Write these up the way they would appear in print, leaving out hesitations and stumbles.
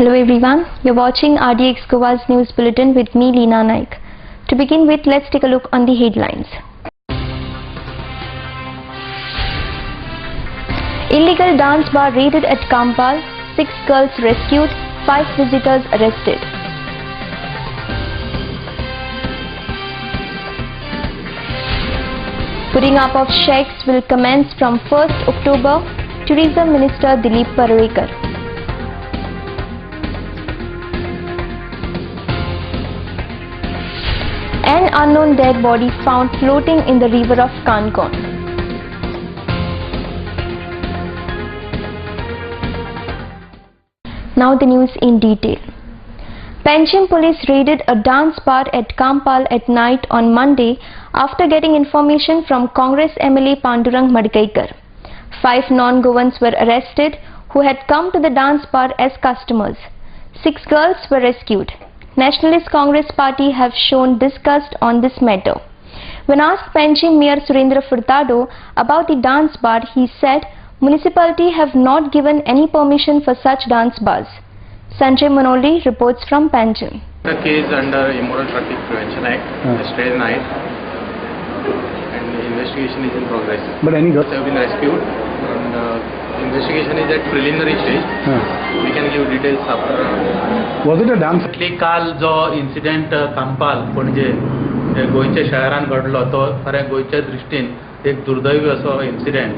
Hello everyone, you're watching RDX Goa's news bulletin with me Leena Naik. To begin with, let's take a look on the headlines. Illegal dance bar raided at Kampal, 6 girls rescued, 5 visitors arrested. Putting up of shacks will commence from 1st October, Tourism Minister Dilip Parwekar. An unknown dead body found floating in the river of Kankon. Now the news in detail. Panjim police raided a dance bar at Kampal at night on Monday after getting information from Congress MLA Pandurang Madgaikar. 5 non-Goans were arrested who had come to the dance bar as customers. 6 girls were rescued. Nationalist Congress Party have shown disgust on this matter. When asked Panjim Mayor Surendra Furtado about the dance bar, he said municipality have not given any permission for such dance bars. Sanjay Manoli reports from Panjim. The case under Immoral Traffic Prevention Act yesterday night, and the investigation is in progress. But any girls have been rescued, and investigation is at preliminary stage. We can give details after. Was it a dance? काल जो incident Campal पणजे गोंयच्या शहरान घडलो तो खऱ्या गोंयच्या दृश्टीन एक दुर्दैवी असो इन्सिडेंट.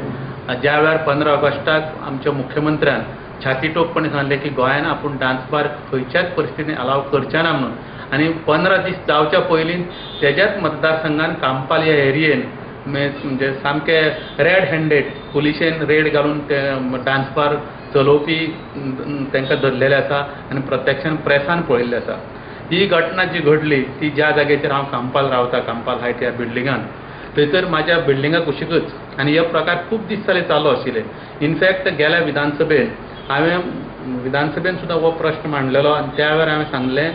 ज्या वेळार 15 ऑगस्टाक आमच्या मुख्यमंत्र्यान छाती टोकपणे सांगले की गोंयान आपूण डान्स बार खंयच्याच परिस्थितीन अलाव करचे ना म्हणून, आनी 15 दीस जावच्या पयलीं तेज्याच मतदारसंघान कांपाल ह्या एरियेन म्हणजे सामके रेड हँडेड पुलिशेन रेड घालून ते डान्स बार चलोवपी तांकां धरलेले आसा आनी प्रत्यक्षान प्रेसान पळयल्ले आसा. ही घटना जी घडली ती ज्या जाग्याचेर हांव कांपाल रावता, कांपाल हायट ह्या बिल्डिंगान, थंयसर म्हाज्या बिल्डिंगा कुशीकच, आनी हे प्रकार खूब दीस जाले चालू आशिल्ले. इनफॅक्ट गेल्या विधानसभेन हांवें विधानसभेन सुद्दां हो प्रश्न मांडलेलो, आनी त्या वेळार हांवें सांगलें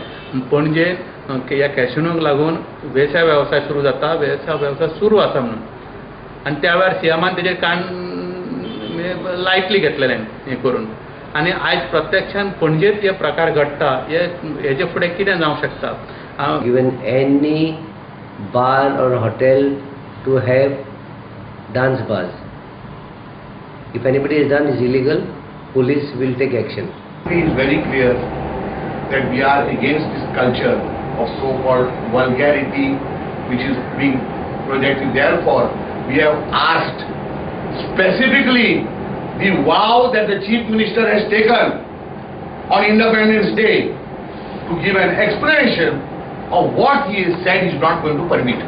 पणजे ह्या कॅसिनोक लागून वेश्या वेवसाय सुरू जाता, वेश्या वेवसाय सुरू आसा म्हणून, आनी त्या वेळार सीएमान तेजेर कान लायटली घेतलेलें हें करून. आनी आयज प्रत्यक्षान पणजेत हे प्रकार घडटा, हेजे फुडें कितें जावंक शकता? Given any bar or hotel to have dance bars. If anybody has done is illegal, police will take action. It is very clear that we are against this culture of so-called vulgarity which is being projected. Therefore, we have asked specifically the vow that the Chief Minister has taken on Independence Day to give an explanation of what he has said he is not going to permit.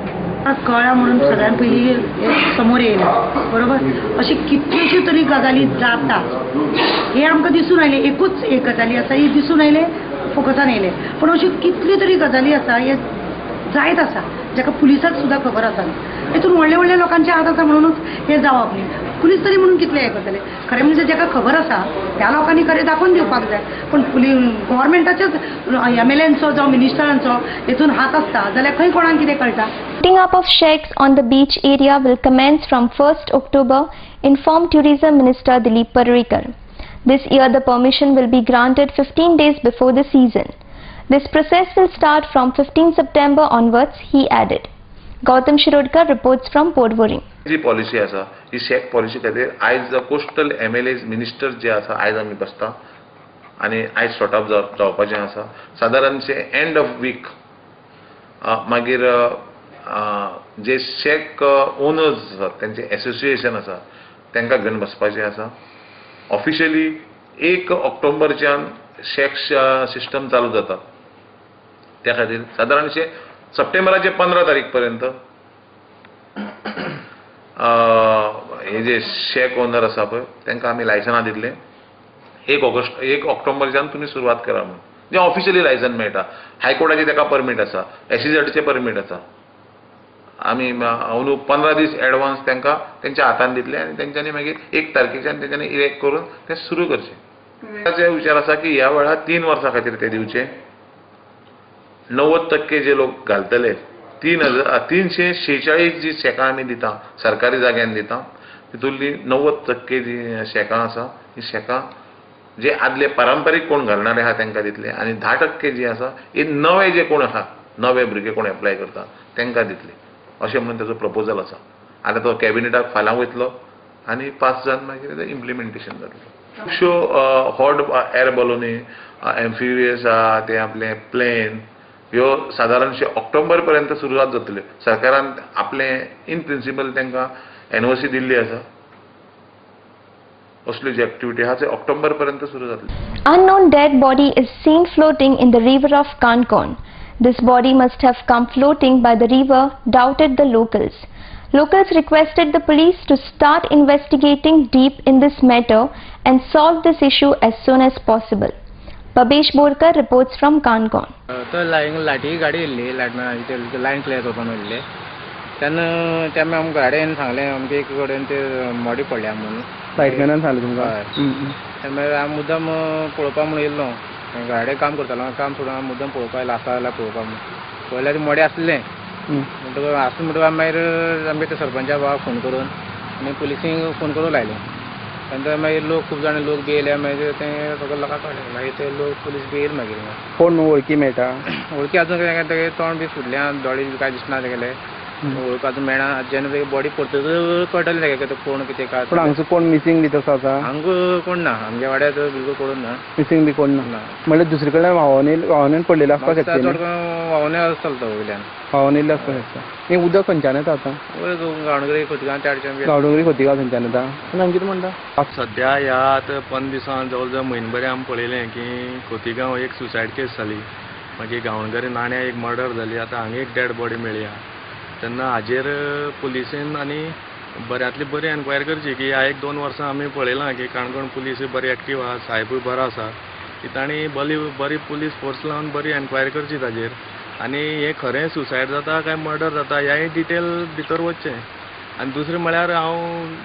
कळ्ळा म्हणून सगळ्यात पयलीं समोर येयला, बरोबर. अशी कितल्योश्यो तरी गजाली जाता हे आमकां दिसून आयले. एकूच एक गजाली आसा ही दिसून आयले, फोकसान येयले, पण अश्यो कितल्यो तरी गजाली आसा हे जायत आसा जाका पुलिसाक सुद्दां खबर आसा. हेतून व्हडले व्हडले लोकांचे हात आसा म्हणूनच हे जावप न्ही. पुलीस तरी म्हणून कितले हे करतले? खरें म्हणजे जाका खबर आसा त्या लोकांनी खरें दाखोवन दिवपाक जाय, पण गव्हर्मेंटाच्याच MLAंचो जावं मिनिस्टरांचो हेतून हात आसता जाल्यार खंय कोणाक कितें कळटा? Putting up of shacks on the beach area will commence from 1st October, informed Tourism Minister Dilip Parwekar. This year the permission will be granted 15 days before the season. This process will start from 15 September onwards, he added. Gautam Shirodkar reports from Porvorim. जी policy आसा ही shack policy खातीर आयज coastal MLAs minister जे आसा आयज आमी बसता आनी आयज सॉर्ट आउट जावपाचें आसा. सादारणशे एंड ऑफ वीक मागीर जे शॅक ओनर्स आसात तेंचे एसोसिएशन आसा तांकां घेवन बसपाचें आसा. ऑफिशियली 1 ऑक्टोबरच्यान शॅक सिस्टम चालू जाता. त्या खातीर सादारणशे सप्टेंबराचे 15 तारीख पर्यंत हे जे शॅक ओनर आसा पळय तांकां आमी लायसनां दितले. 1 ऑक्टोबरच्यान तुमी सुरवात करा म्हणून जे ऑफिशियली लायसन मेळटा. हायकोर्टाचे ताका परमीट आसा, SEZचे परमीट आसा. आमी अंदू 15 दीस एडवान्स तांकां तेंच्या हातान दितले आनी तेंच्यांनी मागीर 1 तारखेच्यान तेंच्यांनी इरेक्ट करून ते सुरू करचे. ताचे विचार आसा की ह्या वेळार 3 वर्सां खातीर ते दिवचे. 90% जे लोक घालतले 346 जी शॅकां आमी दिता सरकारी जाग्यान दिता तितूंतली 90% जी शॅकां आसा ही शॅकां जे आदले पारंपारीक कोण घालणारे आहा तांकां दितले आनी 10% जी आसा हे नवे जे कोण आहा नवे भुरगे कोण एप्लाय करता तांकां दितले अशें म्हणून ताजो प्रपोजल आसा. आतां तो कॅबिनेटाक फाल्यां वयतलो आनी पास जावन मागीर इम्प्लिमेंटेशन जातलें. खुबश्यो हॉट एअर बलोनी एम्फिबियस आहा ते आपले प्लेन ह्यो सादारणशे ऑक्टोबर पर्यंत सुरवात जातल्यो. सरकारान आपले इन प्रिंसिपल तांकां NOC दिल्ली आसा. असल्यो जी एक्टिविटी आहा ते ऑक्टोबर पर्यंत सुरू जातली. Unknown dead body is seen floating in the river of Kankon. This body must have come floating by the river, doubted the locals. Locals requested the police to start investigating deep in this matter and solve this issue as soon as possible. Babesh Borkar reports from Kankon. तो लायटी गाडी येयल्ली लायटमॅनाची lion clear करपाक मेळिल्ली तेन्ना तेन्ना आमकां गाडयेन सांगलें आमच्या एक कडेन ते मॉडी पडल्या म्हणून लायटमॅनान सांगलें तुमकां. तेन्ना हांव मुद्दम पळोवपाक म्हणून येयल्लो गाडये काम करतालो काम सोडून हांव मुद्दम पळोवपाक येयलो आसा जाल्यार पळोवपाक म्हणून पळयल्यार ती मॉडी आसलें म्हणटकच आसलें म्हणटकच मागीर आमच्या त्या सरपंचा भावाक फोन करून आनी पुलिसींक फोन करूंक लायलें. तेन्ना मागीर लोक खूब जाण लोक बी येयले मागीर ते सगळे लोकांक कळ्ळें मागीर ते लोक पुलीस बी येयले मागीर कोण वळखी मेळटा वळखी आजून तेगे तोंड बी फुडल्यान दोळे बी कांय दिसना तेगेले वळख आजून मेळना जेन्ना तेगे बॉडी पडटकच कळटलें तेगे कोण कितें काय. पूण हांगचो कोण मिसींग बी तसो आसा हांगा कोण ना आमच्या वाड्यार बिलकुल कोण ना मिसींग बी कोण ना म्हणल्यार दुसरे कडल्यान व्हांवून पडलेलो आसपाक शकता. चड व्हांवून आसतलो तो वयल्यान व्हांवून येयल्लो आसपाक शकता. हें उदक खंयच्यान येता आतां गांवडोंगरी खोतिगांव त्याडच्यान गांवडोंगरी खोतिगांव थंयच्यान येता. आनी हांगा कितें म्हणटा सध्या ह्या आतां 15 दिसां जवळ जवळ म्हयनभर आमी पळयलें की खोतिगांव एक सुसायड केस जाली मागीर गांवडोंगरी नाण्या एक मर्डर जाली आतां हांगा एक डेड बॉडी मेळ्ळी आहा. तेन्ना हाजेर पुलिसेन आनी बऱ्यांतली बरी एन्क्वायरी करची की ह्या 1-2 वर्सां आमी पळयलां की काणकोण पुलीस बरी एक्टीव आहा साहेबूय बरो आसा की तांणी बरी पुलीस फोर्स लावन बरी एन्क्वायरी करची ताजेर आनी हें खरें सुसायड जाता काय मर्डर जाता ह्याय डिटेल भितर वचचें. आनी दुसरें म्हळ्यार हांव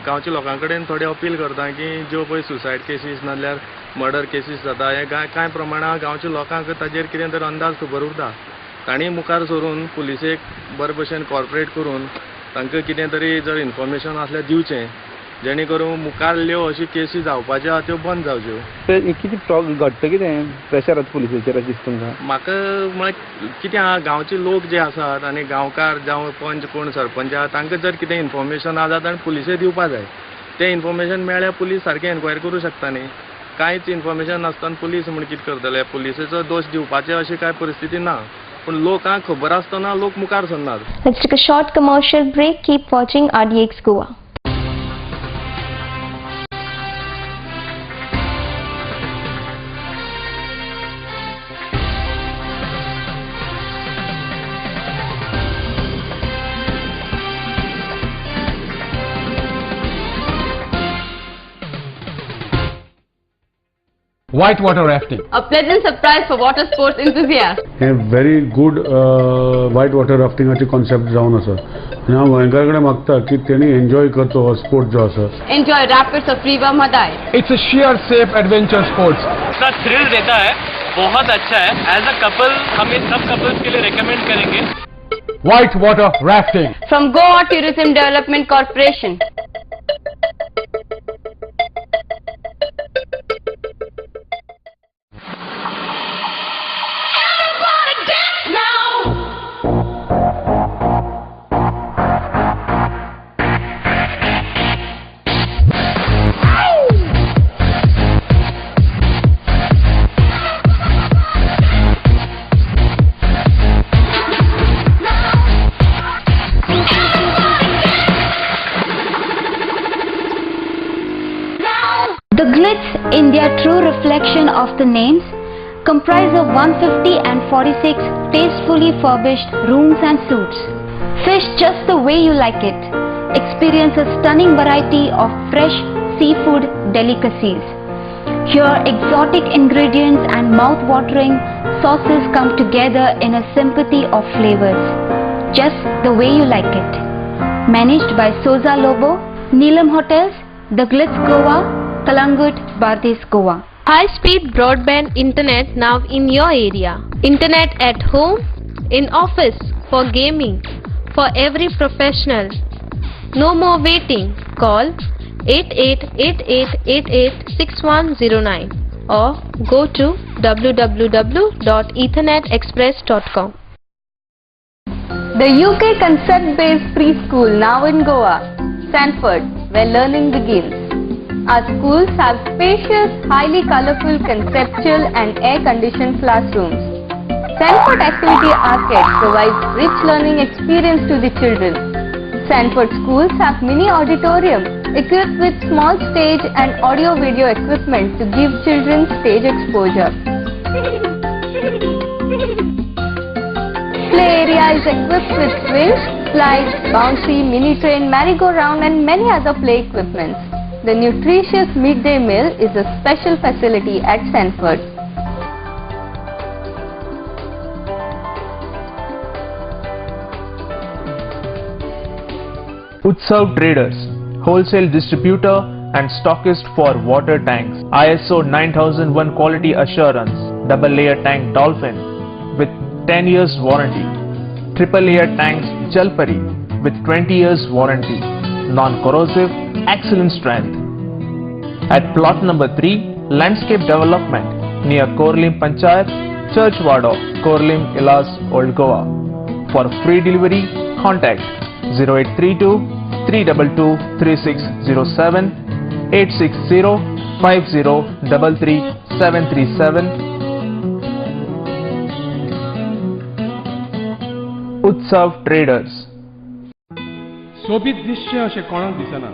गांवच्या लोकां कडेन थोडी अपील करता की ज्यो पळय सुसायड केसीस नाजाल्यार मर्डर केसीस जाता हे कांय प्रमाणांत गांवच्या लोकांक ताजेर कितें तरी अंदाज खबर उरता. तांणी मुखार सरून पुलिसेक बरे भशेन कॉर्पोरेट करून तांकां कितें तरी जर इन्फॉर्मेशन आसल्यार दिवचें जेणे करून मुखारल्यो अशी केसी जावपाच्यो आहा त्यो बंद जावच्यो. कितें घडटा कितें प्रेशर आसा पुलिसाचेर अशें दिसता तुमकां. म्हाका म्हळ्यार कितें आहा गांवचे लोक जे आसात आनी गांवकार जावं पंच कोण सरपंच आहा तांकां जर कितें इन्फॉर्मेशन आहा जाल्यार पुलिसे दिवपा जाय. तें इन्फॉर्मेशन मेळ्ळ्यार पुलीस सारकें एन्क्वायरी करूं शकता न्ही. कांयच इन्फॉर्मेशन नासतना पुलीस म्हण कितें करतले पुलिसेचो दोश दिवपाचे अशी कांय परिस्थिती ना पूण लोकांक खबर आसतना लोक मुखार सरनात. Let's take a short commercial break. Keep watching RDX Goa. Whitewater rafting. A pleasant surprise for water sports enthusiasts. हे very good whitewater rafting ची कॉन्सेप्ट जावन आसा आनी हांव गोंयकार कडेन मागता की तेणी एन्जॉय करचो हो स्पोर्ट जो आसा. Enjoy rapids of River Madai. It's a sheer safe adventure sports. इतना थ्रिल देता है बहुत अच्छा है. एज अ कपल हम इन सब कपल्स के लिए रेकमेंड करेंगे. Whitewater rafting. From Goa Tourism Development Corporation. The Glitz, India true reflection of the names, comprise of 150 and 46 tastefully furbished rooms and suites. Fish just the way you like it. Experience a stunning variety of fresh seafood delicacies. Here exotic ingredients and mouth-watering sauces come together in a symphony of flavors. Just the way you like it. Managed by Soza Lobo, Neelam Hotels, The Glitz Goa, Kalangut, Bardez, Goa. High-speed broadband internet now in your area. Internet at home, in office, for gaming, for every professional. No more waiting. Call 8888886109 or go to www.ethernetexpress.com. The UK concept-based preschool now in Goa, Sanford, where learning begins. Our schools have spacious, highly colorful, conceptual and air-conditioned classrooms. Sanford Activity Arcade provides rich learning experience to the children. Sanford schools have mini auditorium equipped with small stage and audio-video equipment to give children stage exposure. Play area is equipped with swings, slides, bouncy, mini train, merry-go-round and many other play equipments. The nutritious midday meal is a special facility at Sanford. Utsav Traders, wholesale distributor and stockist for water tanks. ISO 9001 quality assurance, double layer tank Dolphin with 10 years warranty. Triple layer tanks Jalpari with 20 years warranty. Non-corrosive, excellent strength. At plot number 3, landscape development near Korlim Panchayat, Churchwado, Korlim, Ilas, Old Goa. For free delivery, contact 0832 322 3607 860 5033 737. Utsav Traders. सोबीत दिसचें अशें कोणाक दिसना.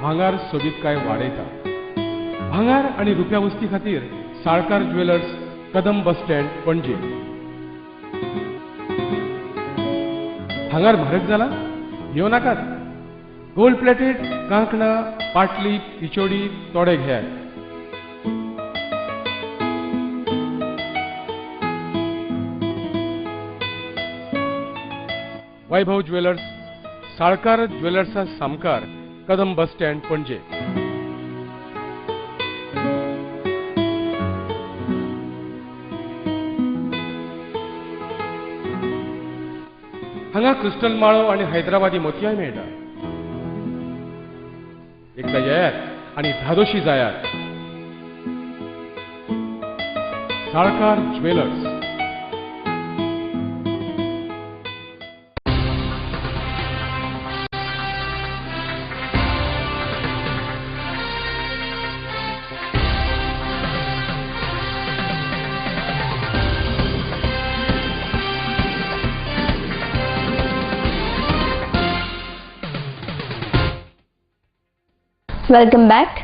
भांगार सोबीत काय वाडयता. भांगार आनी रुप्या वस्ती खातीर Salkar jewellers, Kadam bus stand, Panaji. भांगार म्हारग जाला? येवं नाकात. गोल्ड प्लेटेड कांकणां, पाटली, पिचोडी तोडे घेयात. वैभव ज्वेलर्स, साळकार ज्वेलर्सा सामकार, कदम बस स्टँड, पणजे. हांगा क्रिस्टल माळो आनी हैदराबादी मोतयाय मेळटा. एकदा येयात आनी धादोशी जायात. Salkar jewellers. Welcome back.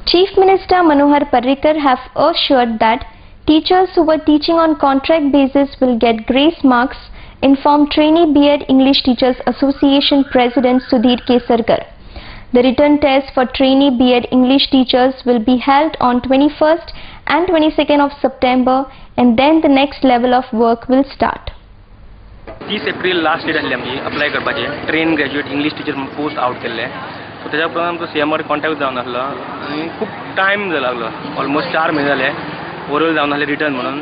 Chief Minister Manohar Parrikar have assured that teachers who were teaching on contract basis will get grace marks, informed Trainee B.Ed English Teachers Association President Sudhir Kesarkar. The written test for Trainee B.Ed English teachers will be held on 21st and 22nd of September, and then the next level of work will start. 30 April last date आसली आमची apply करपाची. Train graduate English teacher post out केल्ले. So त्याच्या उपरांत आमचो CMR contact जावन आसलो आनी खूब टायम लागलो. ऑलमोस्ट 4 म्हयने जाले ओरल जावन आसले रिटर्न म्हणून.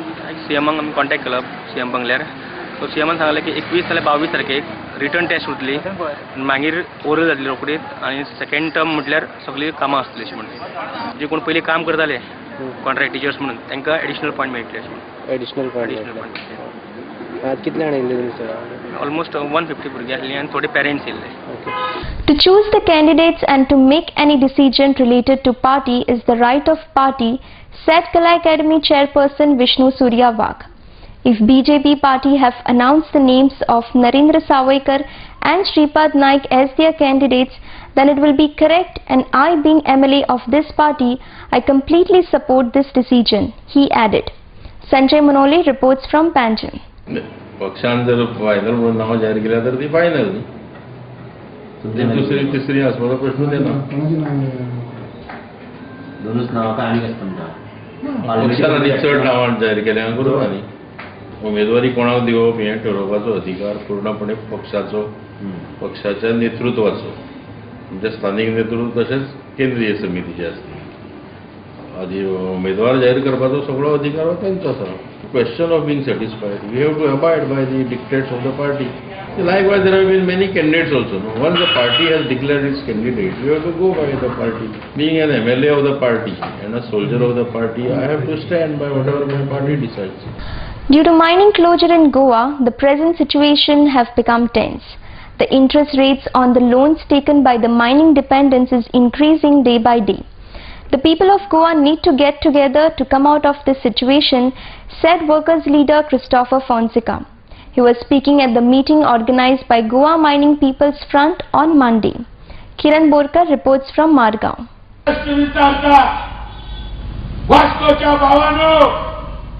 सीएमाक आमी कॉन्टॅक्ट केलो सीएम बंगल्यार. सो सीएमान सांगलें की 21 नाल्यार 22 तारखेक रिटर्न टेस्ट उरतली, मागीर ओरल जातली रोकडीच, आनी सेकेंड टर्म म्हटल्यार सगळीं कामां आसतलीं अशें म्हणून. जे कोण पयलीं काम करताले कॉन्ट्रॅक्ट टिचर्स म्हणून तांकां एडिशनल पॉयंट मेळटले अशें म्हणून. एडिशनल पॉयंट कितले जाण येयल्ले तुमचे? ऑलमोस्ट 150 भुरगीं आसलीं आनी थोडे parents येयल्ले. To choose the candidates and to make any decision related to party is the right of party, said Kala Academy chairperson Vishnu Surya Vag. If BJP party have announced the names of Narendra Savaikar and Shripad Naik as their candidates, then it will be correct, and I being MLA of this party, I completely support this decision, he added. Sanjay Manoli reports from Panjim. पक्षान जर final म्हणून नाव जाहीर केलं तर ती final. दुसरी तिसरी असं प्रश्न देना. दोनच नाव काय पक्षान चड नांवां जाहीर केल्या करूं आनी उमेदवारी कोणाक दिवप हें ठरोवपाचो अधिकार पूर्णपणे पक्षाचो, पक्षाच्या नेतृत्वाचो, म्हणजे स्थानीक नेतृत्व तशेंच केंद्रीय समितीचे आसता. उमेदवार जाहीर करपाचो सगळो अधिकार हो तेंचो आसा. Question of being satisfied. We have to abide by the dictates of the party. Likewise, there have been many candidates also. Once the party has declared its candidate, we have to go by the party. Being an MLA of the party and a soldier of the party, I have to stand by whatever my party decides. Due to mining closure in Goa, the present situation have become tense. The interest rates on the loans taken by the mining dependents is increasing day by day. The people of Goa need to get together to come out of this situation, said workers leader Christopher Fonseca. He was speaking at the meeting organized by Goa Mining People's Front on Monday. Kiran Borkar reports from Margao. वास्कोच्या भावांनो,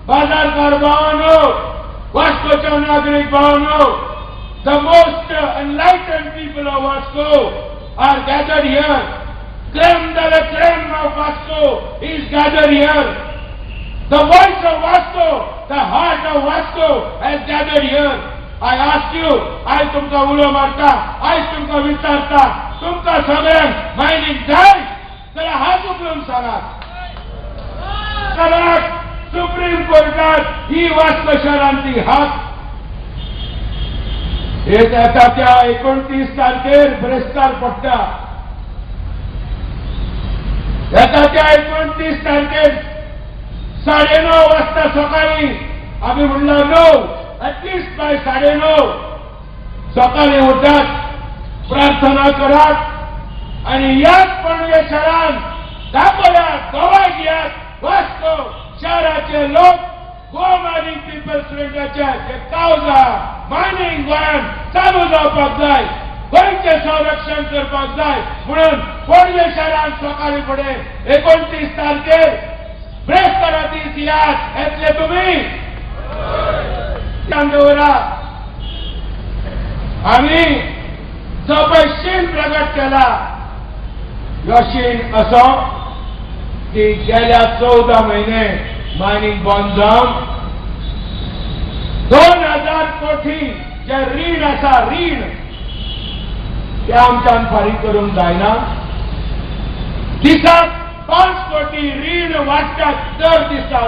बाजारकार भावांनो, वास्कोच्या नागरिक भावांनो, the most enlightened people of Vasco are gathered here. Creme de la creme of Vasco is gathered here. The voice of Vasco, the heart of Vasco has gathered here. I ask you, I तुमका उलो मारता, I तुमका विचारता, तुमका सगळ्यांक mining जाय, जाल्यार हात उखलून सांगा. सुप्रीम कोर्टात ही वास्को शहरांतली हाक. येता त्या 29 तारखेर बरेस्तार पडटा. येता त्या 29 तारखेर 9:30 वाजता सकाळी आम्ही म्हणला 9, ऍटलिस्ट बाय 9:30 सकाळी उठात, प्रार्थना करात आणि याच पणजे शहरान दाखवल्यात, गोवा घेयात, वास्को शहराचे लोक गोवा मायनिंग पीपल्स फ्रंटाच्या जे कावजा मायनिंग गोंयान चालू जावपाक जाय, गोंयचे संरक्षण करपाक जाय म्हणून पणजे शहरान सकाळी फुडें 29 तारखेर ब्रेस्तारांत याद येतले तुम्ही दवरा. आम्ही जो पळय शीन प्रगट केला ह्यो शीन असो की गेल्या 14 म्हयने मायनिंग बंद जावन 2000 कोटी जे रीण आसा रीण ते आमच्यान फारीक करूंक जायना. दिसाक 5 कोटी रीण वाडटात दर दिसा.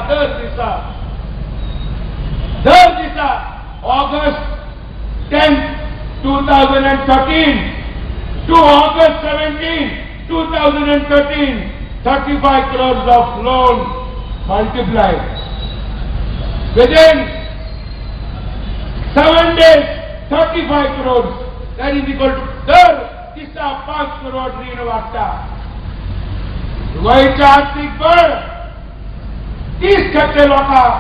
August 10, 2013 to August 17, 2013, 35 crores of loan multiplied. Within 7 days, 35 crores. That is equal to दर दिसा 5 करोड रीण वाडटा. गोंयचें आर्थीक बळ 30% लोकांक,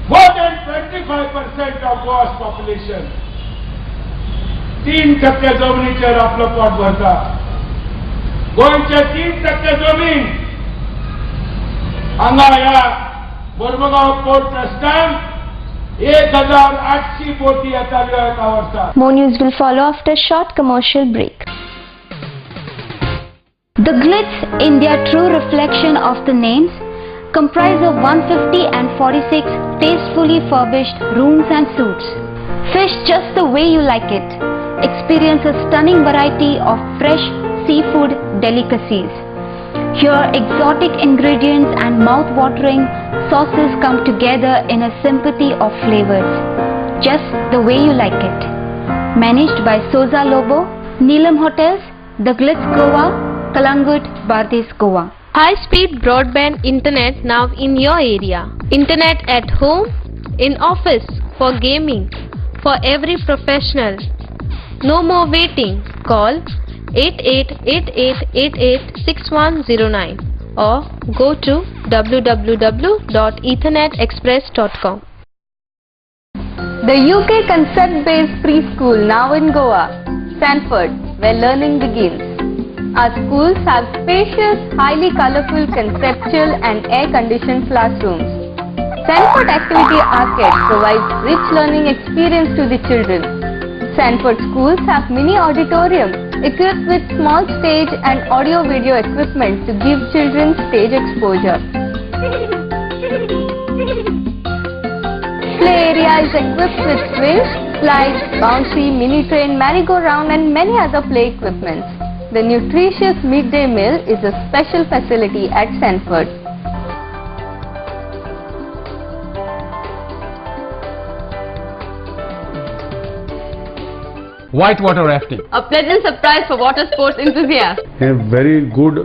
more than 25% of Goa's population 3% जमनीचेर आपलो पोट भरता. गोंयचे 3% जमीन हांगा ह्या मोरमुगांव पोर्ट ट्रस्टान 1800 कोटी येताल्यो एका वर्सा. More news will follow after a short commercial break. The Glitz India True Reflection of the Names comprise of 150 and 46 tastefully furbished rooms and suites. Fish just the way you like it. Experience a stunning variety of fresh seafood delicacies. Here, exotic ingredients and mouth-watering sauces come together in a symphony of flavors, just the way you like it. Managed by Soza Lobo, Neelam Hotels, The Glitz Goa, Kalangut, Bardez, Goa. High-speed broadband internet now in your area. Internet at home, in office, for gaming, for every professional. No more waiting. Call 8888886109 or go to www.ethernetexpress.com. The UK concept-based preschool now in Goa, Sanford, where learning begins. Our schools have spacious, highly colorful, conceptual and air-conditioned classrooms. Sanford Activity Arcade provides rich learning experience to the children. Sanford schools have mini auditorium equipped with small stage and audio-video equipment to give children stage exposure. Play area is equipped with swings, slides, bouncy, mini train, merry-go-round and many other play equipments. The nutritious midday meal is a special facility at Sanford. Whitewater rafting. A pleasant surprise for water sports enthusiasts. हे very good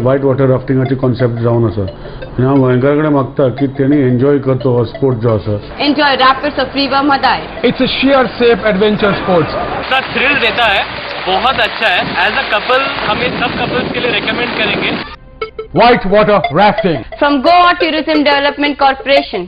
whitewater raftingची concept जावन आसा आनी हांव गोंयकाराकडे मागता की तेणी enjoy करतो हो स्पोर्ट जो आसा. Enjoy rapids of River Madai. It's a sheer safe adventure sports. इसका थ्रिल देता है, बहुत अच्छा है. एज अ कपल हम इन सब कपल्स के लिए रेकमेंड करेंगे. Whitewater rafting. From Goa Tourism Development Corporation.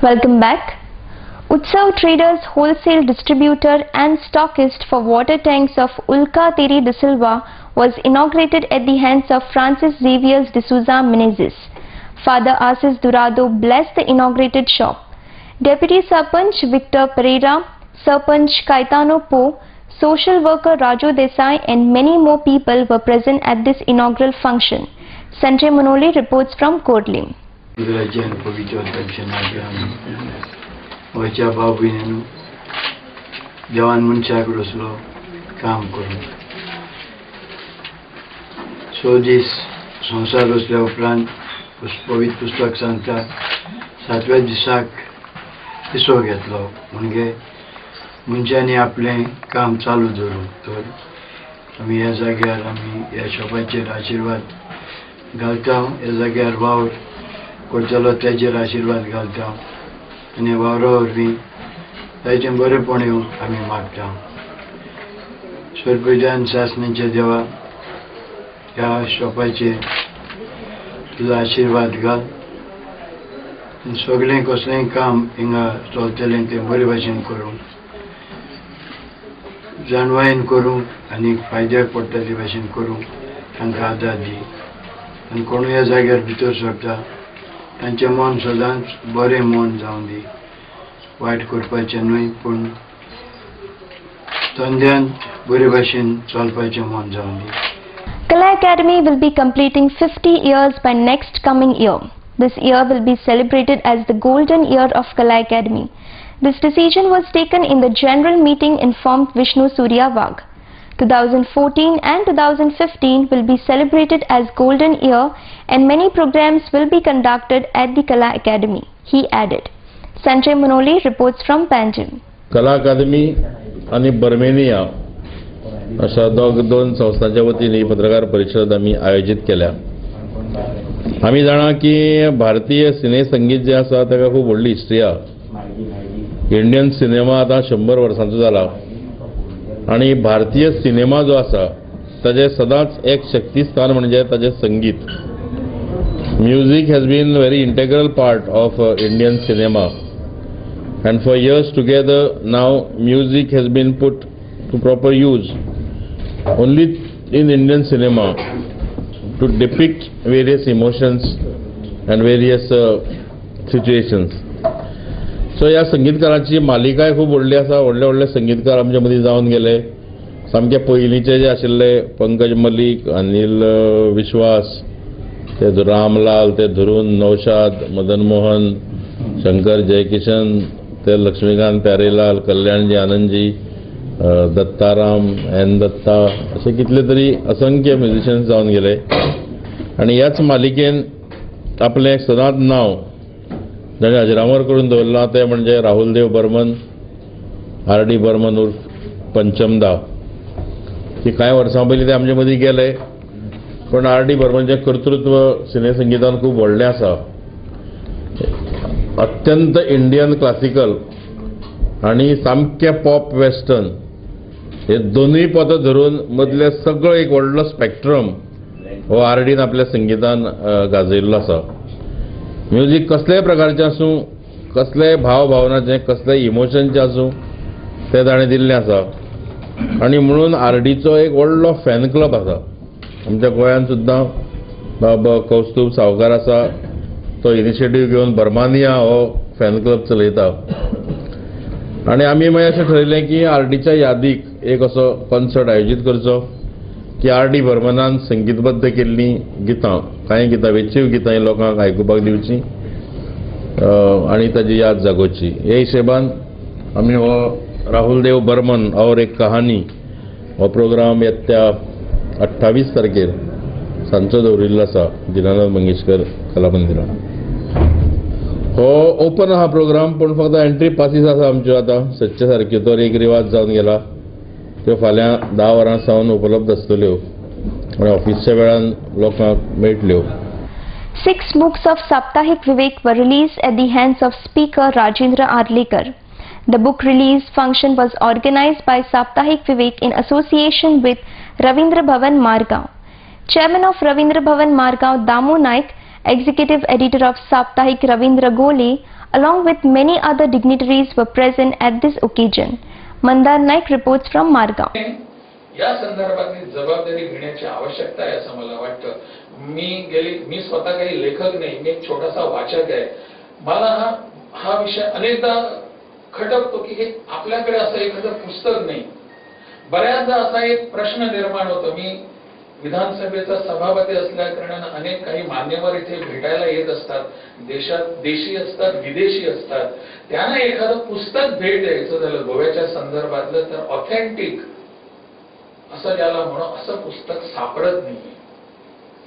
Welcome back. Utsav Traders wholesale distributor and stockist for water tanks of Ulka Teri de Silva was inaugurated at the hands of Francis Xavier de Souza Menezes. Father Assis Durado blessed the inaugurated shop. Deputy Sarpanch Victor Pereira, Sarpanch Caetano Po, social worker Raju Desai and many more people were present at this inaugural function. Sanjay Manoli reports from Kodlim. वयच्या भाव भयणीन देवान मनशाक रचलो काम करून 6 दीस संसार रचल्या उपरांत पवित्र पुस्तक सांगता 7व्या दिसाक हिस्सो घेतलो म्हणजे मनशांनी आपलें काम चालू दवरूंक. तर आमी ह्या जाग्यार आमी ह्या शॉपाचेर आशिर्वाद घालता. ह्या जाग्यार वावर करतलो तेजेर आशिर्वाद घालता आनी वावरा वरवीं ताचें बरेंपण येवंक आमी मागता. सरपंचान सासणेचे देवा ह्या शॉपाचेर तुजो आशिर्वाद घाल. सगळें कसलेंय काम हिंगा चलतलें तें बरे भाशेन करूंक जाणवायेन करूंक आनी फायद्याक पडटा ते भाशेन करूंक तांकां आदार दी. आनी कोण ह्या जाग्यार भितर सरता तांचें मन सदांच बरें मन जावन दी. वायट करपाचें न्हय पूण तंद्यान बरे भाशेन चलपाचें मन जावन दी. Kala Academy will be completing 50 years by next coming year. This year will be celebrated as the golden year of Kala Academy. This decision was taken in the general meeting, informed Vishnu Surya Vag. 2014 and 2015 will be celebrated as golden year and many programs will be conducted at the Kala Academy, he added. Sanjay Manoli reports from Panjim. Kala Academy आणि बर्मेनिया अशा दोन संस्थांच्या वतीन ही पत्रकार परिषद आमी आयोजित केल्या. आमी जाणा की भारतीय सिने संगीत जे आसा ताका खूब व्हडली हिस्ट्री आहा. इंडियन सिनेमा आतां 100 वर्सांचो जाला आणि भारतीय सिनेमा जो आसा ताजे सदांच एक शक्तिस्थान म्हणजे ताजे संगीत. Music has been very integral part of Indian cinema and for years together now music has been put to proper use only in Indian cinema to depict various emotions and various situations. So या संगीतकारांची मालिकाय खूब व्हडली आसा. व्हडले व्हडले संगीतकार आमच्या मदीं जावन गेले. सामके पयलींचे जे आशिल्ले पंकज मलीक, अनिल विश्वास, ते रामलाल, ते धरून नौशाद, मदन मोहन, शंकर जयकिशन, ते लक्ष्मीकांत प्यारेलाल, कल्याणजी आनंदजी, दत्ताराम एन दत्ता, असे कितले तरी असंख्य म्युझिशियन्स जावन गेले. आणि ह्याच मालिकेन आपलें सदांच नांव जाणें अजरामर करून दवरलां तें म्हणजे राहुलदेव बर्मन, आर.डी. बर्मन उर्फ पंचमदा. की कांय वर्सां पयलीं ते आमचे मदीं गेले पण आर.डी. बर्मनचें कर्तृत्व सिने संगीतान खूब व्हडलें आसा. अत्यंत इंडियन क्लासिकल आणि सामके पॉप वेस्टर्न हे दोनूय पदां धरून मदले सगळो एक व्हडलो स्पेक्ट्रम हो आर.डीन आपल्या संगीतान गाजयल्लो आसा. म्युझिक कसलेय प्रकारचें आसूं, कसलेय भाव भावनाचें, कसलेय इमोशनचें आसूं तें ताणें दिल्लें आसा. आणि म्हणून आर.डीचो एक व्हडलो फॅन क्लब आसा. आमच्या गोंयांत सुद्दां बाबा कौस्तुभ सावकार आसा तो इनिशिएटीव घेवन बर्मानिया हो फॅन क्लब चलयता आनी आमी मागीर अशें ठरयलें की आरडीच्या यादीक एक असो कॉन्सर्ट आयोजीत करचो की आरडी बर्मनान संगीतबद्ध केल्लीं गितां कांय गितां वेंचीव गितां लोकांक आयकुपाक दिवचीं आनी ताजी याद जागोवची हे हिशेबान आमी हो राहुल देव बर्मन और एक कहानी हो प्रोग्राम येत्या 28 तारखेर सांजचो दवरिल्लो आसा दिनानाथ मंगेशकर कला मंदिरान. हो ओपन आहा प्रोग्राम पूण फक्त एंट्री पासीस आसा आमच्यो आतां 7 तारखेर तर एक रिवाज जावन गेला त्यो फाल्यां 10 वरां सावन उपलब्ध आसतल्यो आनी ऑफिसच्या वेळान लोकांक मेळटल्यो. 6 books of Saptahik Vivek were released at the hands of Speaker Rajendra Arlekar. The book release function was organized by Saptahik Vivek in association with Ravindra Bhavan Margaon. Chairman of Ravindra Bhavan Margaon Damu Naik, Executive Editor of Saptahik Ravindra Gole, along with many other dignitaries were present at this occasion. Mandar Naik reports from Margaon. या संदर्भातली जबाबदारी घेण्याची आवश्यकता आहे असं मला वाटतं. मी स्वतः काही लेखक नाही, मी एक छोटासा वाचक आहे. मला हा विषय अनेकदा खटकतो की हे आपल्याकडे असं एखादं पुस्तक नाही. बऱ्याचदा असा एक प्रश्न निर्माण होतो. मी विधानसभेचा सभापती असल्या कारणाने अनेक काही मान्यवर इथे भेटायला येत असतात, देशी असतात, विदेशी असतात. त्यांना एखादं पुस्तक भेट द्यायचं झालं गोव्याच्या संदर्भातलं तर ऑथेंटिक असं ज्याला म्हणू असं पुस्तक सापडत नाही.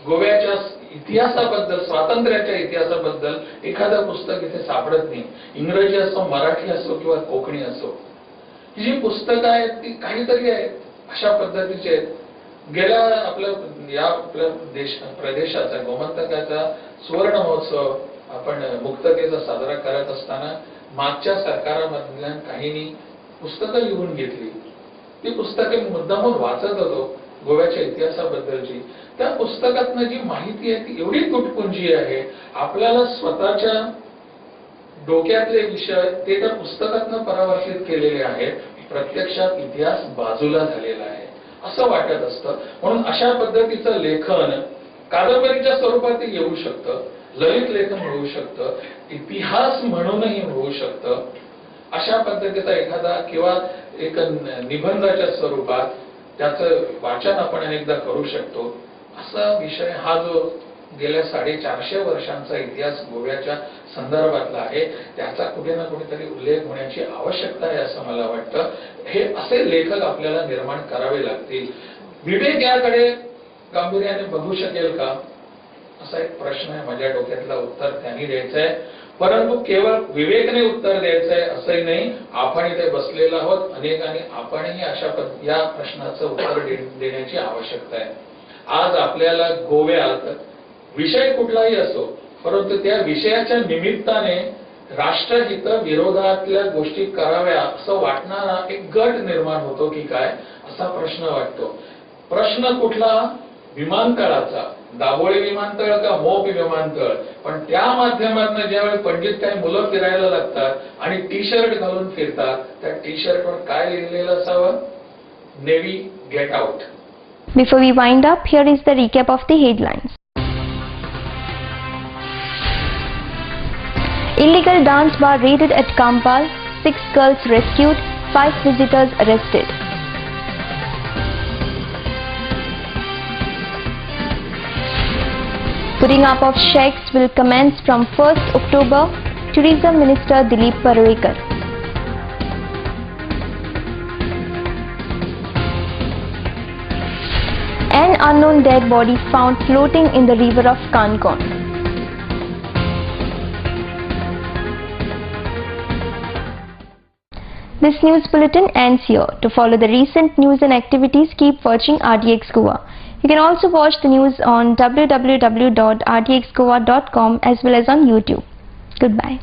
गोव्याच्या इतिहासाबद्दल, स्वातंत्र्याच्या इतिहासाबद्दल एखादं पुस्तक इथे सापडत नाही. इंग्रजी असो, मराठी असो किंवा कोकणी असो. ही जी पुस्तकं आहेत ती काहीतरी आहेत अशा पद्धतीची आहेत. गेल्या आपल्या प्रदेशाचा गोमंतकाचा सुवर्ण महोत्सव आपण मुक्ततेचा साजरा करत असताना मागच्या सरकारामधल्या काहींनी पुस्तकं लिहून घेतली. ती पुस्तके मुद्दामून वाचत होतो गोव्याच्या इतिहासाबद्दलची. त्या पुस्तकातनं जी माहिती आहे ती एवढी तुटपुंजी आहे. आपल्याला स्वतःच्या डोक्यातले विषय ते त्या पुस्तकातनं परावर्तित केलेले आहेत. प्रत्यक्षात इतिहास बाजूला झालेला आहे असं वाटत असतं. म्हणून अशा पद्धतीचं लेखन कादंबरीच्या स्वरूपात येऊ शकतं, ललित लेखन होऊ शकतं, इतिहास म्हणूनही होऊ शकतं. अशा पद्धतीचा एखादा किंवा एक निबंधाच्या स्वरूपात त्याचं वाचन आपण अनेकदा करू शकतो. असा विषय हा जो गेल्या 450 वर्षांचा इतिहास गोव्याच्या संदर्भातला आहे त्याचा कुठे ना कुठेतरी उल्लेख होण्याची आवश्यकता आहे असं मला वाटतं. हे असे लेखक आपल्याला निर्माण करावे लागतील. विवेक याकडे गांभीर्याने बघू शकेल का असा एक प्रश्न आहे. माझ्या डोक्यातला उत्तर त्यांनी द्यायचं आहे. परंतु केवळ विवेकने उत्तर द्यायचंय असंही नाही. आपण इथे बसलेलो आहोत अनेकांनी, आपणही या प्रश्नाचं उत्तर देण्याची आवश्यकता आहे. आज आपल्याला गोव्यात विषय कुठलाही असो परंतु त्या विषयाच्या निमित्ताने राष्ट्रहित विरोधातल्या गोष्टी कराव्या असं वाटणारा एक गट निर्माण होतो की काय असा प्रश्न वाटतो. प्रश्न कुठला? विमानतळाचा. दाभोळी विमानतळ का मोप विमानतळ. पण त्या माध्यमातून ज्यावेळी पंडित काही मुलं फिरायला लागतात आणि टी शर्ट घालून फिरतात त्या टी शर्टवर काय लिहिलेलं असावं? Navy get out. Before we wind up, here is the recap of the headlines. Illegal dance bar raided at Kampal, 6 girls rescued, 5 visitors arrested. Putting up of shacks will commence from 1st October, Tourism Minister Dilip Parwekar. An unknown dead body found floating in the river of Kangon. This news bulletin ends here. To follow the recent news and activities, keep watching RDX Goa. You can also watch the news on www.rdxgoa.com as well as on YouTube. Goodbye.